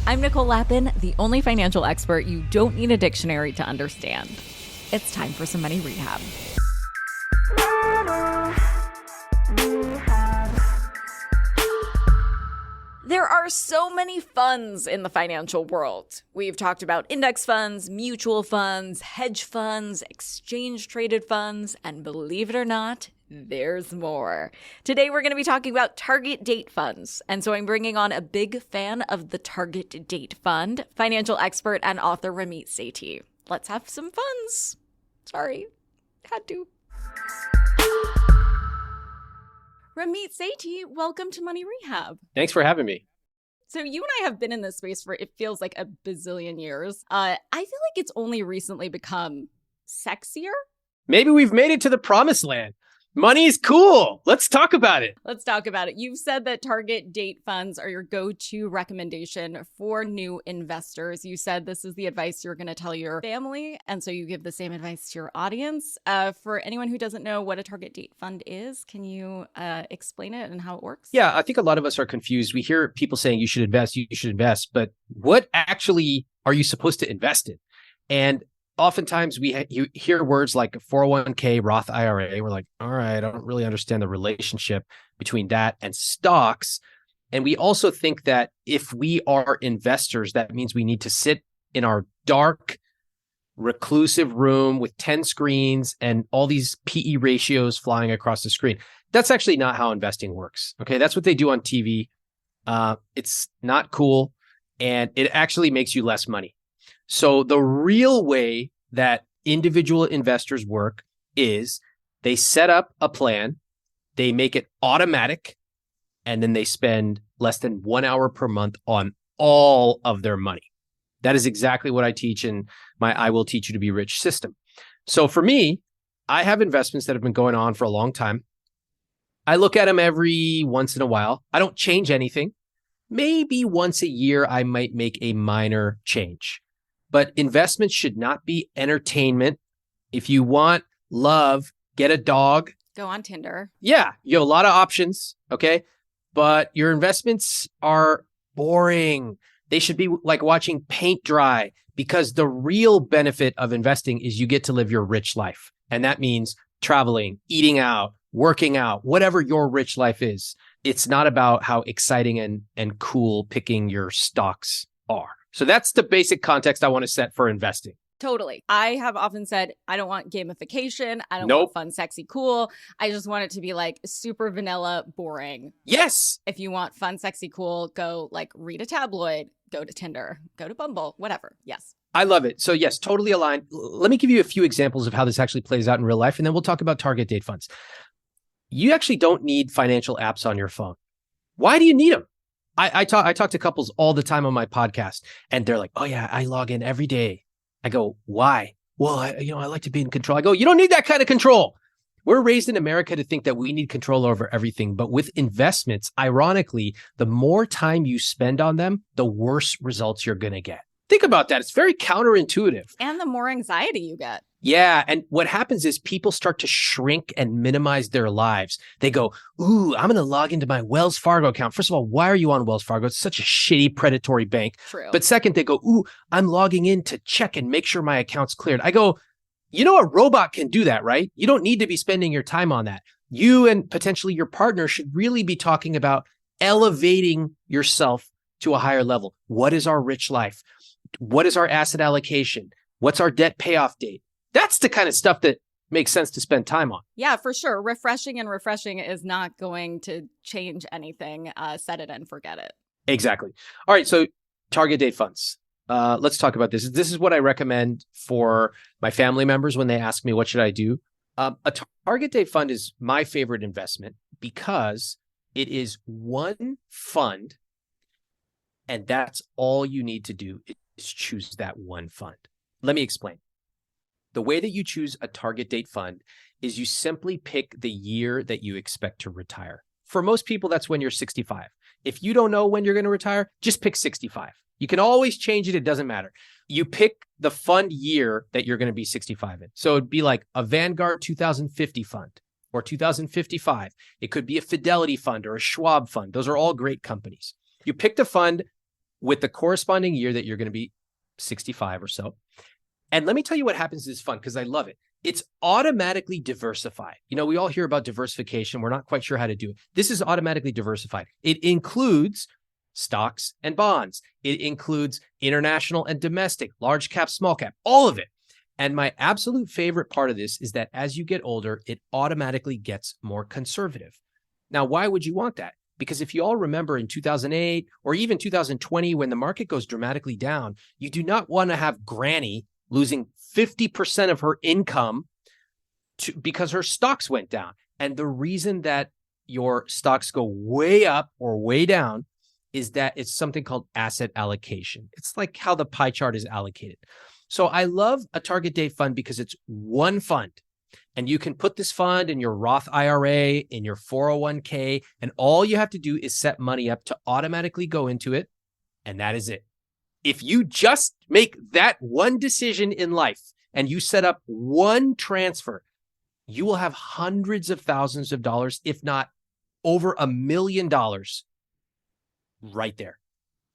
I'm Nicole Lappin, the only financial expert you don't need a dictionary to understand. It's time for some money rehab. There are so many funds in the financial world. We've talked about index funds, mutual funds, hedge funds, exchange-traded funds, and believe it or not, there's more. Today, we're going to be talking about target date funds. And so I'm bringing on a big fan of the target date fund, financial expert and author Ramit Sethi. Let's have some funds. Sorry, had to. Ramit Sethi, welcome to Money Rehab. Thanks for having me. So you and I have been in this space for, it feels like a bazillion years. I feel like it's only recently become sexier. Maybe we've made it to the promised land. Money is cool. Let's talk about it. Let's talk about it. You've said that target date funds are your go-to recommendation for new investors. You said this is the advice you're going to tell your family, and so you give the same advice to your audience. For anyone who doesn't know what a target date fund is, can you explain it and how it works? Yeah, I think a lot of us are confused. We hear people saying you should invest, but what actually are you supposed to invest in? And oftentimes you hear words like 401k, Roth IRA. We're like, all right, I don't really understand the relationship between that and stocks. And we also think that if we are investors, that means we need to sit in our dark, reclusive room with 10 screens and all these PE ratios flying across the screen. That's actually not how investing works. Okay, that's what they do on TV. It's not cool, and it actually makes you less money. So the real way that individual investors work is they set up a plan, they make it automatic, and then they spend less than 1 hour per month on all of their money. That is exactly what I teach in my I Will Teach You to Be Rich system. So for me, I have investments that have been going on for a long time. I look at them every once in a while. I don't change anything. Maybe once a year, I might make a minor change. But investments should not be entertainment. If you want love, get a dog. Go on Tinder. Yeah, you have a lot of options, okay? But your investments are boring. They should be like watching paint dry, because the real benefit of investing is you get to live your rich life. And that means traveling, eating out, working out, whatever your rich life is. It's not about how exciting and cool picking your stocks are. So that's the basic context I want to set for investing. Totally. I have often said, I don't want gamification. I don't want fun, sexy, cool. I just want it to be like super vanilla, boring. Yes. If you want fun, sexy, cool, go like read a tabloid, go to Tinder, go to Bumble, whatever. Yes. I love it. So yes, totally aligned. Let me give you a few examples of how this actually plays out in real life, and then we'll talk about target date funds. You actually don't need financial apps on your phone. Why do you need them? I talk to couples all the time on my podcast, and they're like, oh yeah, I log in every day. I go, why? Well, I like to be in control. I go, you don't need that kind of control. We're raised in America to think that we need control over everything. But with investments, ironically, the more time you spend on them, the worse results you're going to get. Think about that. It's very counterintuitive. And the more anxiety you get. Yeah. And what happens is people start to shrink and minimize their lives. They go, ooh, I'm going to log into my Wells Fargo account. First of all, why are you on Wells Fargo? It's such a shitty, predatory bank. True. But second, they go, ooh, I'm logging in to check and make sure my account's cleared. I go, a robot can do that, right? You don't need to be spending your time on that. You and potentially your partner should really be talking about elevating yourself to a higher level. What is our rich life? What is our asset allocation? What's our debt payoff date? That's the kind of stuff that makes sense to spend time on. Yeah, for sure. Refreshing is not going to change anything. Set it and forget it. Exactly. All right. So target date funds. Let's talk about this. This is what I recommend for my family members when they ask me, what should I do? A target date fund is my favorite investment because it is one fund, and that's all you need to do is choose that one fund. Let me explain. The way that you choose a target date fund is you simply pick the year that you expect to retire. For most people, that's when you're 65. If you don't know when you're going to retire, just pick 65. You can always change it. It doesn't matter. You pick the fund year that you're going to be 65 in. So it'd be like a Vanguard 2050 fund or 2055. It could be a Fidelity fund or a Schwab fund. Those are all great companies. You pick the fund with the corresponding year that you're going to be 65 or so. And let me tell you what happens to this fund, because I love it. It's automatically diversified. We all hear about diversification. We're not quite sure how to do it. This is automatically diversified. It includes stocks and bonds. It includes international and domestic, large cap, small cap, all of it. And my absolute favorite part of this is that as you get older, it automatically gets more conservative. Now, why would you want that? Because if you all remember in 2008 or even 2020, when the market goes dramatically down, you do not want to have Granny losing 50% of her income because her stocks went down. And the reason that your stocks go way up or way down is that it's something called asset allocation. It's like how the pie chart is allocated. So I love a target date fund because it's one fund. And you can put this fund in your Roth IRA, in your 401k, and all you have to do is set money up to automatically go into it. And that is it. If you just make that one decision in life and you set up one transfer, you will have hundreds of thousands of dollars, if not over $1 million right there.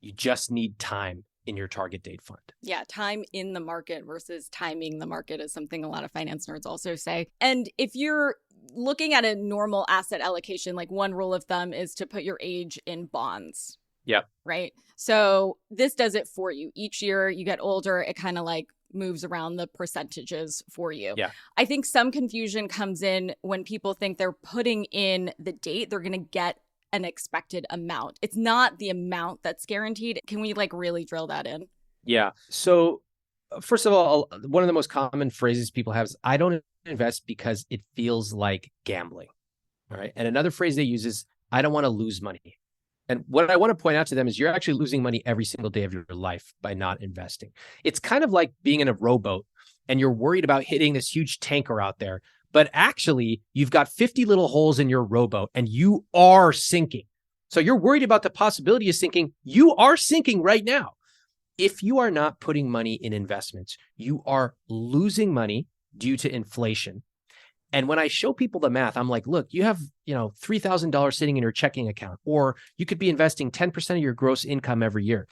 You just need time in your target date fund. Yeah, time in the market versus timing the market is something a lot of finance nerds also say. And if you're looking at a normal asset allocation, like one rule of thumb is to put your age in bonds. Yep. Right. So this does it for you. Each year you get older, it kind of like moves around the percentages for you. Yeah. I think some confusion comes in when people think they're putting in the date they're going to get an expected amount. It's not the amount that's guaranteed. Can we like really drill that in? Yeah. So first of all, one of the most common phrases people have is, I don't invest because it feels like gambling. All right. And another phrase they use is, I don't want to lose money. And what I want to point out to them is you're actually losing money every single day of your life by not investing. It's kind of like being in a rowboat and you're worried about hitting this huge tanker out there. But actually, you've got 50 little holes in your rowboat and you are sinking. So you're worried about the possibility of sinking. You are sinking right now. If you are not putting money in investments, you are losing money due to inflation. And when I show people the math, I'm like, look, you have, $3,000 sitting in your checking account, or you could be investing 10% of your gross income every year.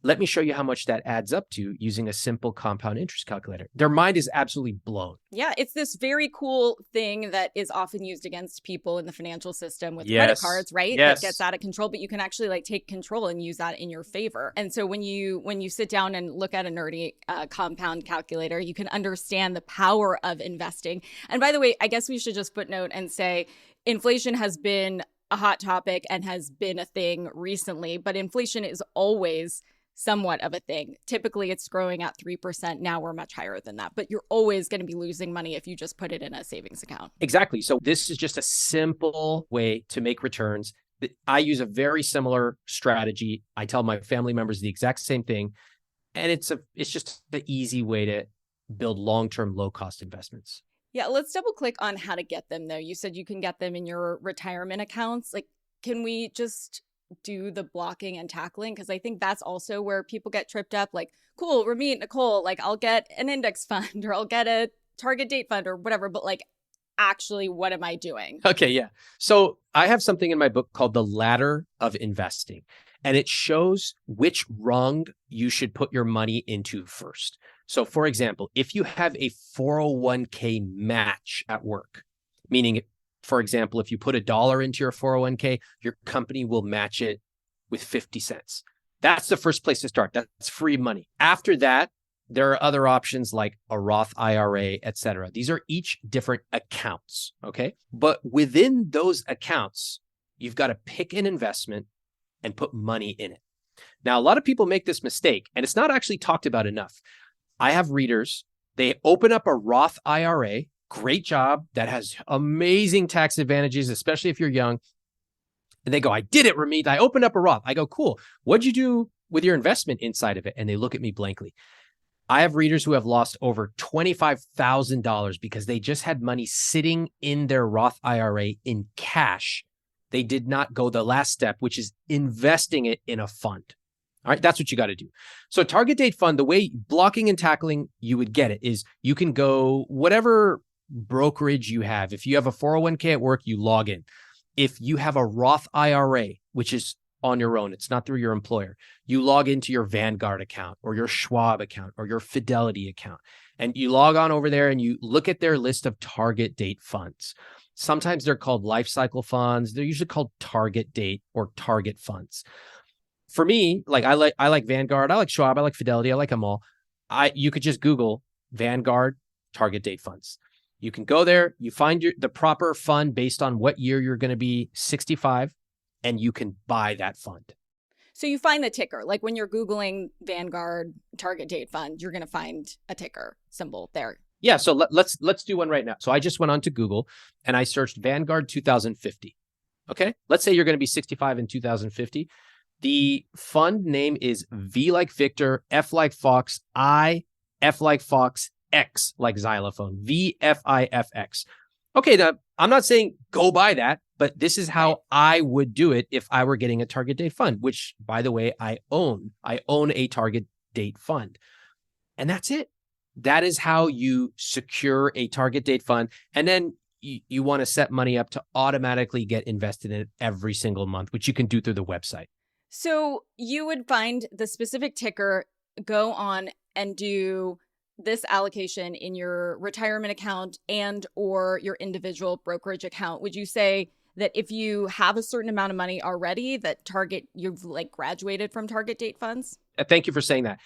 Let me show you how much that adds up to using a simple compound interest calculator. Their mind is absolutely blown. Yeah, it's this very cool thing that is often used against people in the financial system with credit cards, right? Yes. That gets out of control, but you can actually like take control and use that in your favor. And so when you sit down and look at a nerdy compound calculator, you can understand the power of investing. And by the way, I guess we should just footnote and say inflation has been a hot topic and has been a thing recently, but inflation is always somewhat of a thing. Typically, it's growing at 3%. Now we're much higher than that. But you're always going to be losing money if you just put it in a savings account. Exactly. So this is just a simple way to make returns. I use a very similar strategy. I tell my family members the exact same thing. And it's just the easy way to build long-term, low-cost investments. Yeah, let's double click on how to get them, though. You said you can get them in your retirement accounts. Like, can we just do the blocking and tackling? Because I think that's also where people get tripped up. Like, cool, Ramit, Nicole, like I'll get an index fund or I'll get a target date fund or whatever. But like, actually, what am I doing? Okay, yeah. So I have something in my book called The Ladder of Investing, and it shows which rung you should put your money into first. So for example, if you have a 401k match at work, meaning, for example, if you put $1 into your 401k, your company will match it with 50 cents. That's the first place to start. That's free money. After that, there are other options like a Roth IRA, et cetera. These are each different accounts, okay? But within those accounts, you've got to pick an investment and put money in it. Now, a lot of people make this mistake, and it's not actually talked about enough. I have readers, they open up a Roth IRA, great job, that has amazing tax advantages, especially if you're young. And they go, I did it, Ramit. I opened up a Roth. I go, cool. What'd you do with your investment inside of it? And they look at me blankly. I have readers who have lost over $25,000 because they just had money sitting in their Roth IRA in cash. They did not go the last step, which is investing it in a fund. All right, that's what you got to do. So target date fund, the way blocking and tackling you would get it is you can go whatever brokerage you have. If you have a 401k at work, you log in. If you have a Roth IRA, which is on your own. It's not through your employer. You log into your Vanguard account or your Schwab account or your Fidelity account, and you log on over there and you look at their list of target date funds. Sometimes they're called life cycle funds. They're usually called target date or target funds. For me, like I like Vanguard, I like Schwab, I like Fidelity, I like them all. You could just Google Vanguard target date funds. You can go there, you find the proper fund based on what year you're going to be 65, and you can buy that fund. So you find the ticker, like when you're Googling Vanguard target date fund, you're going to find a ticker symbol there. Yeah, so let's do one right now. So I just went on to Google and I searched Vanguard 2050. Okay, let's say you're going to be 65 in 2050. The fund name is V like Victor, F like Fox, I, F like Fox, X like xylophone, VFIFX. Okay, now I'm not saying go buy that, but this is how I would do it if I were getting a target date fund, which, by the way, I own. I own a target date fund. And that's it. That is how you secure a target date fund. And then you want to set money up to automatically get invested in it every single month, which you can do through the website. So you would find the specific ticker, go on and do this allocation in your retirement account and or your individual brokerage account. Would you say that if you have a certain amount of money already, that you've like graduated from target date funds? Thank you for saying that.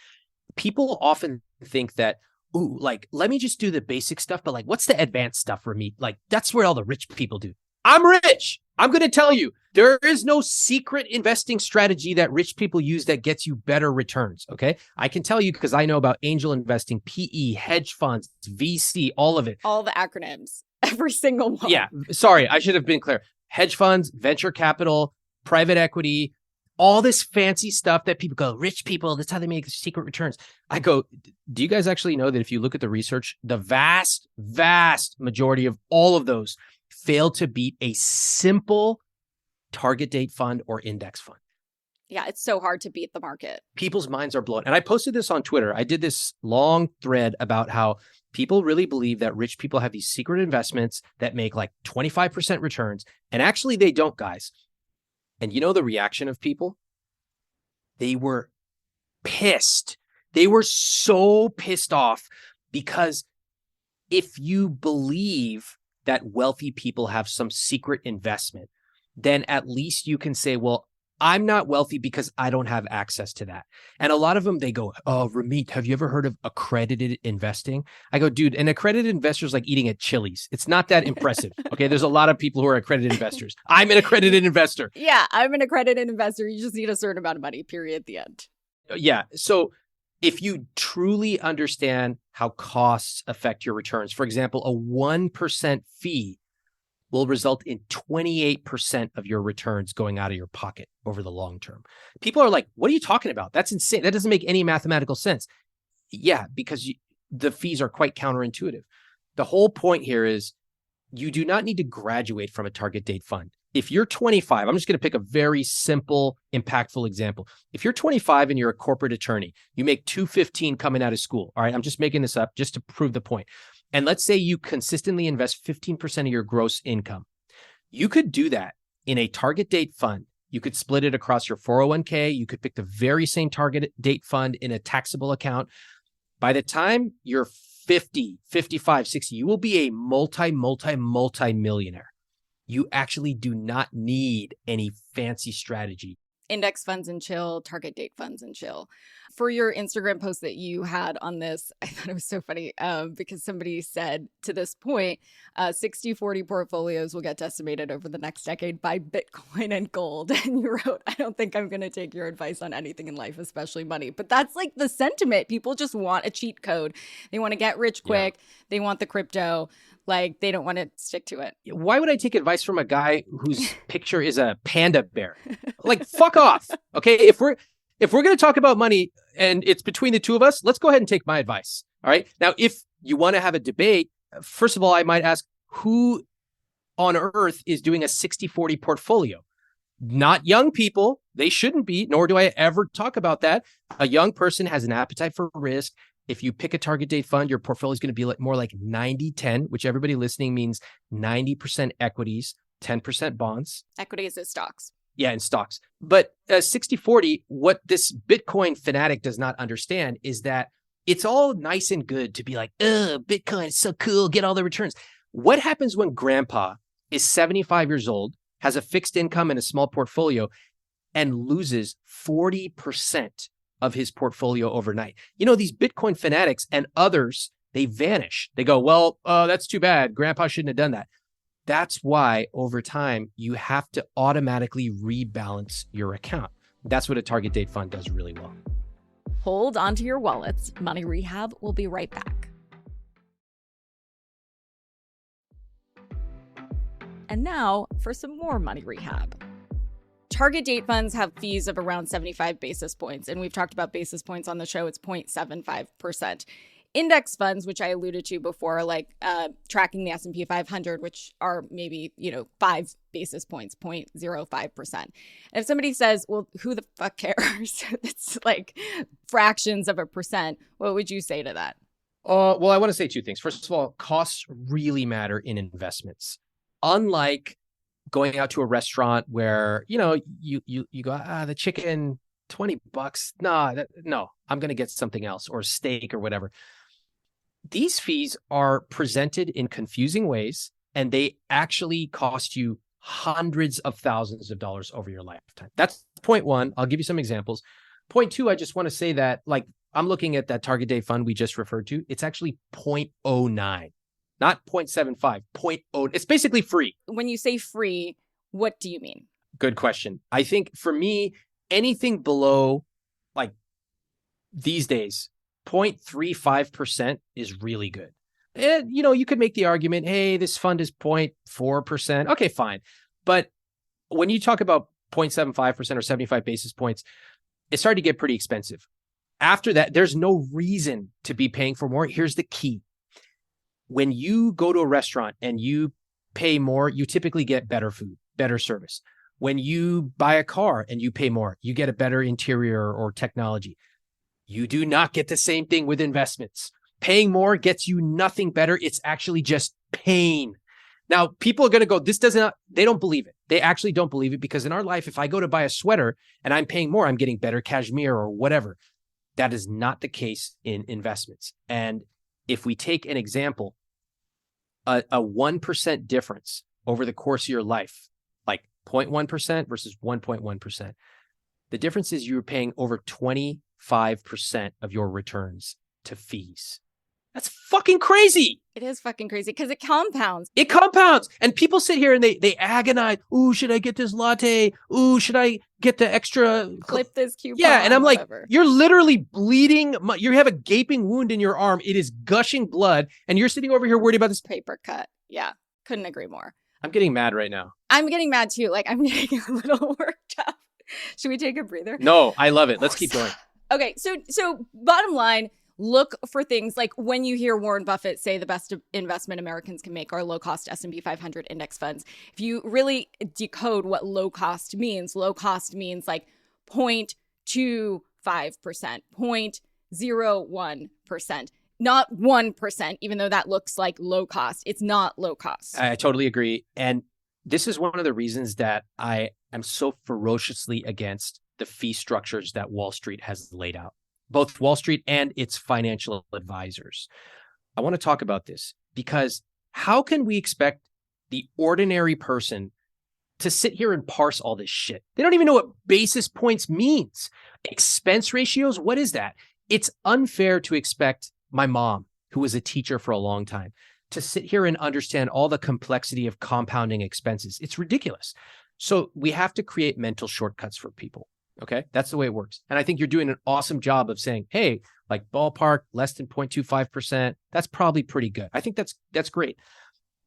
People often think that, ooh, like, let me just do the basic stuff, but like, what's the advanced stuff for me? Like, that's where all the rich people do. I'm rich. I'm going to tell you, there is no secret investing strategy that rich people use that gets you better returns. Okay. I can tell you because I know about angel investing, PE, hedge funds, VC, all of it. All the acronyms, every single one. Yeah. Sorry. I should have been clear. Hedge funds, venture capital, private equity, all this fancy stuff that people go, rich people, that's how they make secret returns. I go, do you guys actually know that if you look at the research, the vast, vast majority of all of those fail to beat a simple target date fund or index fund? Yeah, it's so hard to beat the market. People's minds are blown. And I posted this on Twitter. I did this long thread about how people really believe that rich people have these secret investments that make like 25% returns. And actually they don't, guys. And you know the reaction of people? They were pissed. They were so pissed off because if you believe that wealthy people have some secret investment, then at least you can say, well, I'm not wealthy because I don't have access to that. And a lot of them, they go, oh, Ramit, have you ever heard of accredited investing? I go, dude, an accredited investor is like eating at Chili's. It's not that impressive. Okay. There's a lot of people who are accredited investors. I'm an accredited investor. Yeah, I'm an accredited investor. You just need a certain amount of money, period, at the end. Yeah. So if you truly understand how costs affect your returns, for example, a 1% fee will result in 28% of your returns going out of your pocket over the long term. People are like, what are you talking about? That's insane. That doesn't make any mathematical sense. Yeah, because the fees are quite counterintuitive. The whole point here is you do not need to graduate from a target date fund. If you're 25, I'm just going to pick a very simple, impactful example. If you're 25 and you're a corporate attorney, you make $215 coming out of school. All right, I'm just making this up just to prove the point. And let's say you consistently invest 15% of your gross income. You could do that in a target date fund. You could split it across your 401k. You could pick the very same target date fund in a taxable account. By the time you're 50, 55, 60, you will be a multi-millionaire. You actually do not need any fancy strategy. Index funds and chill, target date funds and chill. For your Instagram post that you had on this, I thought it was so funny because somebody said to this point, 60-40 portfolios will get decimated over the next decade by Bitcoin and gold. And you wrote, I don't think I'm going to take your advice on anything in life, especially money. But that's like the sentiment. People just want a cheat code. They want to get rich quick. Yeah. They want the crypto. Like, they don't want to stick to it. Why would I take advice from a guy whose picture is a panda bear? Like, fuck off. Okay, if we're going to talk about money and it's between the two of us, let's go ahead and take my advice. All right. Now, if you want to have a debate, first of all, I might ask who on earth is doing a 60-40 portfolio? Not young people. They shouldn't be, nor do I ever talk about that. A young person has an appetite for risk. If you pick a target date fund, your portfolio is going to be more like 90-10, which everybody listening means 90% equities, 10% bonds. Equities is stocks. Yeah, in stocks. But 60-40, what this Bitcoin fanatic does not understand is that it's all nice and good to be like, Bitcoin is so cool, get all the returns. What happens when grandpa is 75 years old, has a fixed income and a small portfolio, and loses 40% of his portfolio overnight? You know, these Bitcoin fanatics and others, they vanish. They go, well, that's too bad. Grandpa shouldn't have done that. That's why over time, you have to automatically rebalance your account. That's what a target date fund does really well. Hold onto your wallets. Money Rehab will be right back. And now for some more Money Rehab. Target date funds have fees of around 75 basis points, and we've talked about basis points on the show. It's 0.75%. Index funds, which I alluded to before, like tracking the S&P 500, which are maybe, 5 basis points, 0.05%. And if somebody says, well, who the fuck cares? It's like fractions of a percent. What would you say to that? Well, I want to say two things. First of all, costs really matter in investments. Unlike going out to a restaurant where, you go, the chicken, $20. No, I'm going to get something else, or steak or whatever. These fees are presented in confusing ways, and they actually cost you hundreds of thousands of dollars over your lifetime. That's point one. I'll give you some examples. Point two, I just want to say that, like, I'm looking at that target date fund we just referred to. It's actually 0.09, not 0.75, 0.0. It's basically free. When you say free, what do you mean? Good question. I think for me, anything below, like, these days, 0.35% is really good. And, you could make the argument, hey, this fund is 0.4%. Okay, fine. But when you talk about 0.75% or 75 basis points, it's starting to get pretty expensive. After that, there's no reason to be paying for more. Here's the key. When you go to a restaurant and you pay more, you typically get better food, better service. When you buy a car and you pay more, you get a better interior or technology. You do not get the same thing with investments. Paying more gets you nothing better. It's actually just pain. Now, people are going to go, they don't believe it. They actually don't believe it, because in our life, if I go to buy a sweater and I'm paying more, I'm getting better cashmere or whatever. That is not the case in investments. And if we take an example, a 1% difference over the course of your life, like 0.1% versus 1.1%, the difference is you're paying over 25% of your returns to fees. That's fucking crazy. It is fucking crazy because it compounds. It compounds. And people sit here and they agonize. Ooh, should I get this latte? Ooh, should I get the extra? Clip this coupon. Yeah. And I'm whatever. like, you're literally bleeding. You have a gaping wound in your arm. It is gushing blood. And you're sitting over here worried about this paper cut. Yeah. Couldn't agree more. I'm getting mad right now. I'm getting mad too. Like, I'm getting a little worked up. Should we take a breather? No, I love it. Let's keep going. Okay. So bottom line, look for things like when you hear Warren Buffett say the best investment Americans can make are low-cost S&P 500 index funds. If you really decode what low cost means like 0.25%, 0.01%, not 1%, even though that looks like low cost. It's not low cost. I totally agree. And this is one of the reasons that I am so ferociously against the fee structures that Wall Street has laid out. Both Wall Street and its financial advisors. I want to talk about this because how can we expect the ordinary person to sit here and parse all this shit? They don't even know what basis points means. Expense ratios, what is that? It's unfair to expect my mom, who was a teacher for a long time, to sit here and understand all the complexity of compounding expenses. It's ridiculous. So we have to create mental shortcuts for people. Okay, that's the way it works. And I think you're doing an awesome job of saying, hey, like ballpark, less than 0.25%. That's probably pretty good. I think that's great.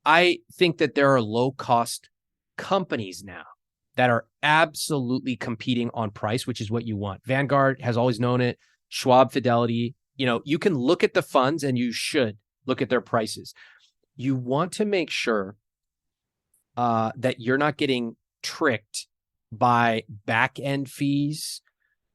I think that there are low cost companies now that are absolutely competing on price, which is what you want. Vanguard has always known it. Schwab, Fidelity, you can look at the funds and you should look at their prices. You want to make sure that you're not getting tricked by back end fees,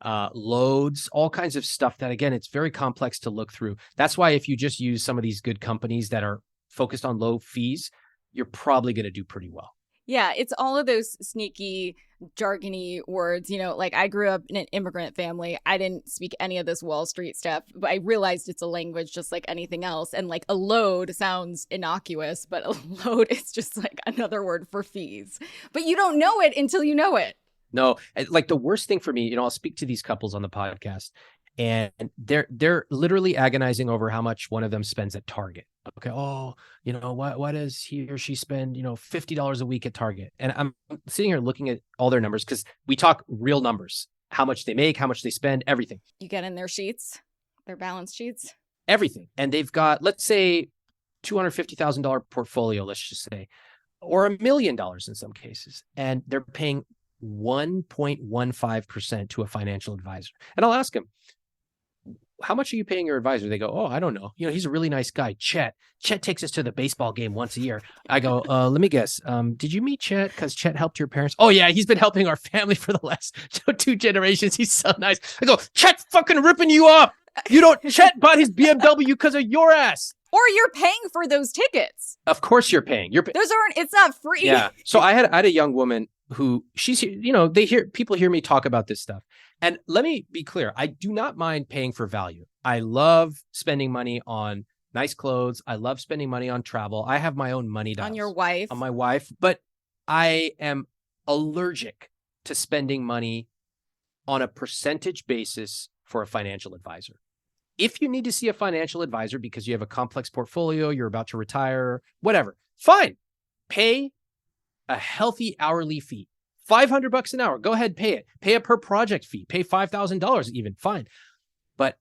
loads, all kinds of stuff that, again, it's very complex to look through. That's why if you just use some of these good companies that are focused on low fees, you're probably going to do pretty well. Yeah, it's all of those sneaky jargony words. Like I grew up in an immigrant family. I didn't speak any of this Wall Street stuff, but I realized it's a language just like anything else. And like a load sounds innocuous, but a load is just like another word for fees. But you don't know it until you know it. No, like the worst thing for me, I'll speak to these couples on the podcast, and they're literally agonizing over how much one of them spends at Target. Okay, what does he or she spend, $50 a week at Target? And I'm sitting here looking at all their numbers because we talk real numbers, how much they make, how much they spend, everything. You get in their sheets, their balance sheets, everything, and they've got, let's say, $250,000 portfolio, let's just say, or $1 million in some cases, and they're paying 1.15% to a financial advisor. And I'll ask them, how much are you paying your advisor? They go, oh, I don't know. He's a really nice guy. Chet takes us to the baseball game once a year. I go, let me guess. Did you meet Chet? Because Chet helped your parents. Oh yeah, he's been helping our family for the last 2 generations. He's so nice. I go, Chet's fucking ripping you off. Chet bought his BMW because of your ass. Or you're paying for those tickets. Of course you're paying. It's not free. Yeah. So I had a young woman who people hear me talk about this stuff. And let me be clear. I do not mind paying for value. I love spending money on nice clothes. I love spending money on travel. I have my own money dials. On your wife. On my wife. But I am allergic to spending money on a percentage basis for a financial advisor. If you need to see a financial advisor because you have a complex portfolio, you're about to retire, whatever, fine. Pay a healthy hourly fee. $500 an hour. Go ahead, pay it. Pay a per project fee. Pay $5,000 even. Fine. But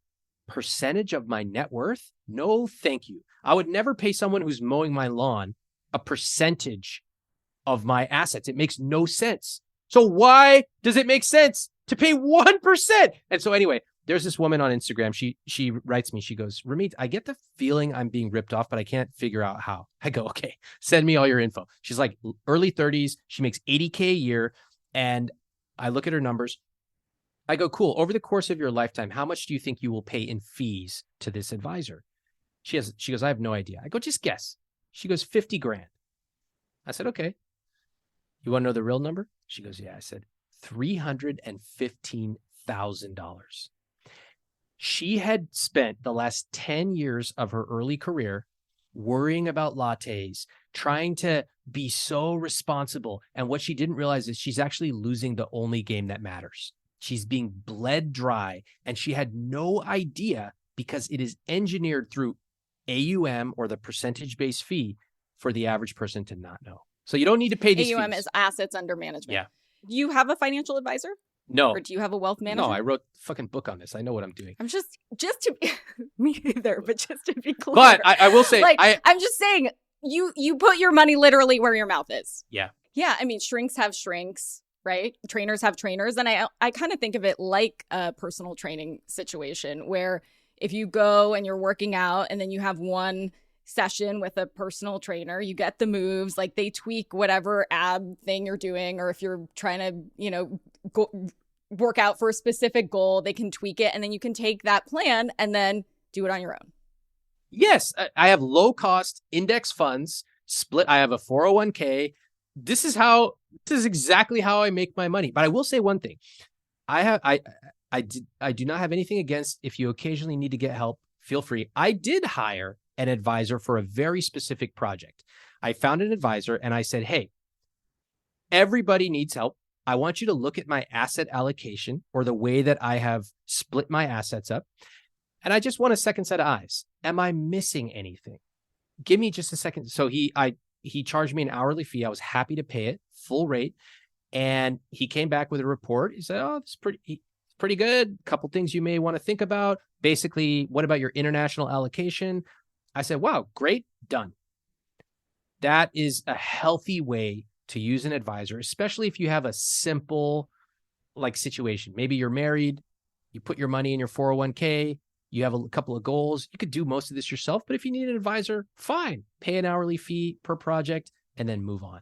percentage of my net worth? No, thank you. I would never pay someone who's mowing my lawn a percentage of my assets. It makes no sense. So why does it make sense to pay 1%? And so anyway, there's this woman on Instagram. She writes me. She goes, Ramit, I get the feeling I'm being ripped off, but I can't figure out how. I go, okay, send me all your info. She's like early 30s. She makes $80K a year. And I look at her numbers. I go, cool. Over the course of your lifetime, how much do you think you will pay in fees to this advisor? She goes, I have no idea. I go, just guess. She goes, 50 grand. I said, okay. You want to know the real number? She goes, yeah. I said, $315,000. She had spent the last 10 years of her early career worrying about lattes, trying to be so responsible. And what she didn't realize is she's actually losing the only game that matters. She's being bled dry, and she had no idea because it is engineered through AUM, or the percentage-based fee, for the average person to not know. So you don't need to pay these AUM fees. is assets under management. Yeah. Do you have a financial advisor? No. Or do you have a wealth manager? No, I wrote a fucking book on this. I know what I'm doing. I'm just to be, me either, but just to be clear. But I will say, I'm just saying, you put your money literally where your mouth is. Yeah. Yeah. I mean, shrinks have shrinks, right? Trainers have trainers. And I kind of think of it like a personal training situation where if you go and you're working out and then you have one session with a personal trainer, you get the moves, like they tweak whatever ab thing you're doing, or if you're trying to, work out for a specific goal, they can tweak it, and then you can take that plan and then do it on your own. Yes, I have low cost index funds split. I have a 401k. This is exactly how I make my money. But I will say one thing. I do not have anything against, if you occasionally need to get help, feel free. I did hire an advisor for a very specific project. I found an advisor and I said, hey, everybody needs help. I want you to look at my asset allocation, or the way that I have split my assets up. And I just want a second set of eyes. Am I missing anything? Give me just a second. So he charged me an hourly fee. I was happy to pay it full rate. And he came back with a report. He said, oh, it's pretty good. A couple things you may want to think about. Basically, what about your international allocation? I said, wow, great, done. That is a healthy way to use an advisor, especially if you have a simple situation. Maybe you're married, you put your money in your 401k, you have a couple of goals. You could do most of this yourself, but if you need an advisor, fine. Pay an hourly fee per project and then move on.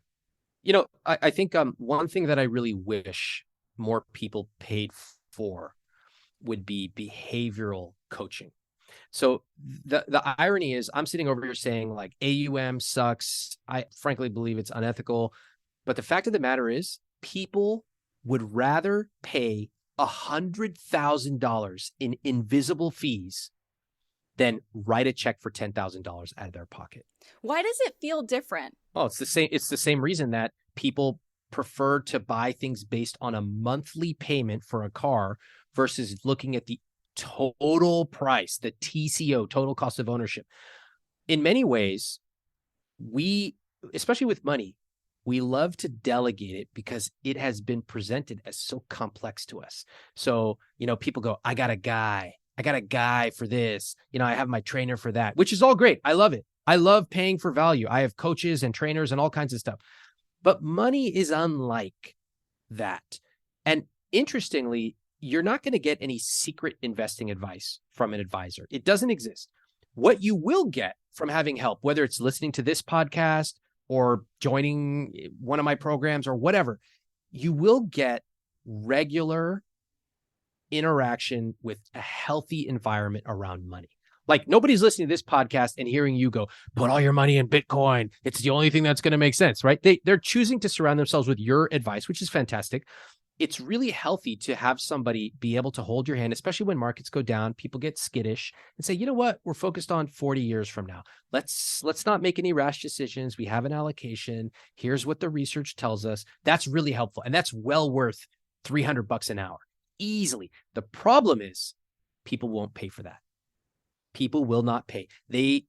I think one thing that I really wish more people paid for would be behavioral coaching. So the irony is, I'm sitting over here saying AUM sucks. I frankly believe it's unethical. But the fact of the matter is, people would rather pay $100,000 in invisible fees than write a check for $10,000 out of their pocket. Why does it feel different? Oh, it's the same. It's the same reason that people prefer to buy things based on a monthly payment for a car versus looking at the total price, the TCO, total cost of ownership. In many ways, we, especially with money, we love to delegate it because it has been presented as so complex to us. So, people go, I got a guy for this. I have my trainer for that, which is all great. I love it. I love paying for value. I have coaches and trainers and all kinds of stuff. But money is unlike that. And interestingly, you're not going to get any secret investing advice from an advisor. It doesn't exist. What you will get from having help, whether it's listening to this podcast or joining one of my programs or whatever, you will get regular interaction with a healthy environment around money. Like, nobody's listening to this podcast and hearing you go, put all your money in Bitcoin. It's the only thing that's going to make sense, right? They're choosing to surround themselves with your advice, which is fantastic. It's really healthy to have somebody be able to hold your hand, especially when markets go down, people get skittish and say, you know what, we're focused on 40 years from now. Let's not make any rash decisions. We have an allocation. Here's what the research tells us. That's really helpful. And that's well worth $300 an hour, easily. The problem is people won't pay for that. People will not pay. They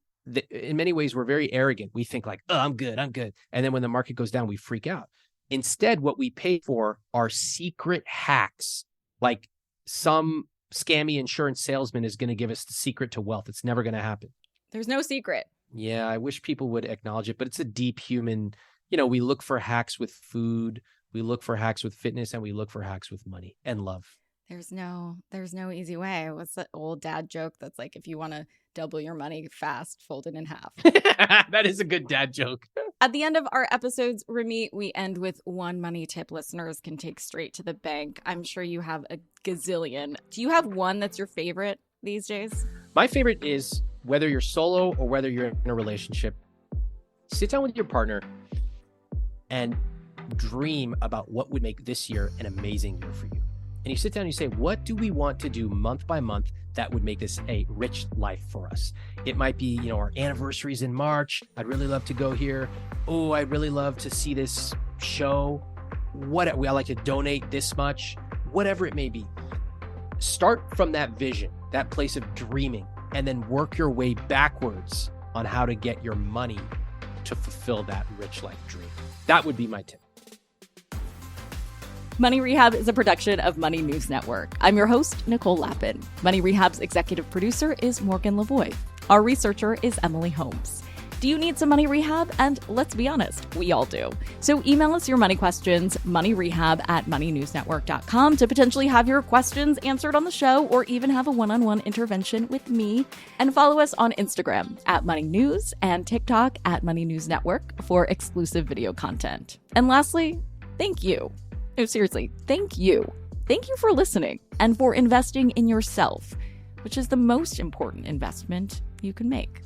in many ways, we're very arrogant. We think like, oh, I'm good. And then when the market goes down, we freak out. Instead, what we pay for are secret hacks, like some scammy insurance salesman is going to give us the secret to wealth. It's never going to happen. There's no secret. Yeah, I wish people would acknowledge it, but it's a deep human, we look for hacks with food, we look for hacks with fitness, and we look for hacks with money and love. There's no easy way. What's that old dad joke that's like, if you want to double your money fast, fold it in half? That is a good dad joke. At the end of our episodes, Ramit, we end with one money tip listeners can take straight to the bank. I'm sure you have a gazillion. Do you have one that's your favorite these days? My favorite is, whether you're solo or whether you're in a relationship, sit down with your partner and dream about what would make this year an amazing year for you. And you sit down and you say, what do we want to do month by month that would make this a rich life for us? It might be, our anniversaries in March. I'd really love to go here. Oh, I'd really love to see this show. I like to donate this much, whatever it may be. Start from that vision, that place of dreaming, and then work your way backwards on how to get your money to fulfill that rich life dream. That would be my tip. Money Rehab is a production of Money News Network. I'm your host, Nicole Lappin. Money Rehab's executive producer is Morgan Lavoie. Our researcher is Emily Holmes. Do you need some money rehab? And let's be honest, we all do. So email us your money questions, moneyrehab@moneynewsnetwork.com, to potentially have your questions answered on the show or even have a one-on-one intervention with me. And follow us on Instagram @MoneyNews and TikTok @MoneyNewsNetwork for exclusive video content. And lastly, thank you. No, seriously, thank you. Thank you for listening and for investing in yourself, which is the most important investment you can make.